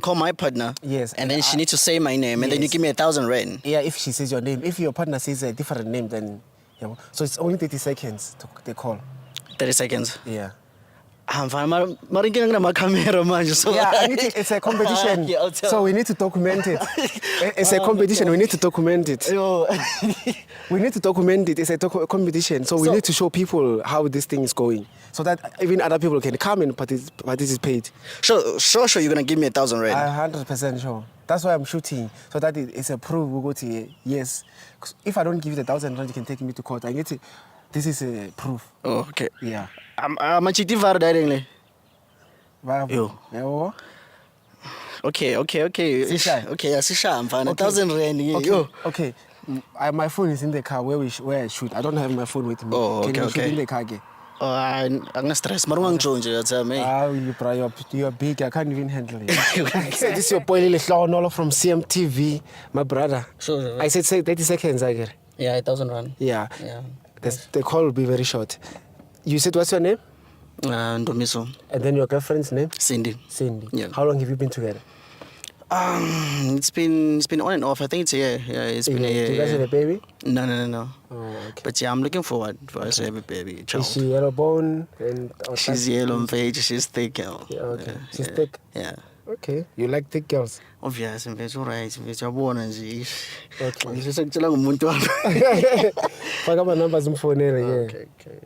call my partner. Yes, And then she needs to say my name, and then you Yes. give me 1,000 rand. Yeah, if she says your name. If your partner says a different name, then yeah. So it's only 30 seconds to the call. 30 seconds. Yeah. I'm fine. Marinkin ang my camera man. So Yeah, I need to, it's a competition. Yeah, I'll tell. So we need to document it. It's a competition. We need to document it. Yo. We need to document it. It's a competition. So we need to show people how this thing is going, so that even other people can come and participate. Sure, you're gonna give me 1,000 rand. I'm 100% sure. That's why I'm shooting, so that it's a proof. We go to yes. 'Cause if I don't give you the 1,000 rand, you can take me to court. I get it. This is a proof. Oh, okay. Yeah. I'm a chiti var directly. Yo. Yeah. Okay. Sisha. Okay, yeah, Sisha, I'm fine. Okay. 1,000 rand. Yeah. Okay. Yo. Okay. My phone is in the car where I shoot. I don't have my phone with me. Oh, Can you okay. shoot in the car again? Oh, I'm not stressed. Marungang Jones, tell me. You're big. I can't even handle it. So this is your boy Lily Nolo from CMTV, my brother. Sure. I said 30 seconds, I get. Yeah, 1,000 rand. Yeah. Yeah. The call will be very short. You said what's your name? Ndomiso. And then your girlfriend's name? Cindy. Cindy. Yeah. How long have you been together? It's been on and off. I think it's a year. Yeah, it's been a year. Do you guys have a baby? No. Oh, okay. But yeah, I'm looking forward for us to have a baby child. Is she yellow bone? She's yellow on page. She's thick, girl. Yeah, okay. She's thick? Yeah. Okay. You like thick girls? Obvious, mfethu alright, mfethu yabona nje. Okay. Ngisheshe ngitshela ngumuntu wami. Faka ama numbers umfonele, yeah. Okay.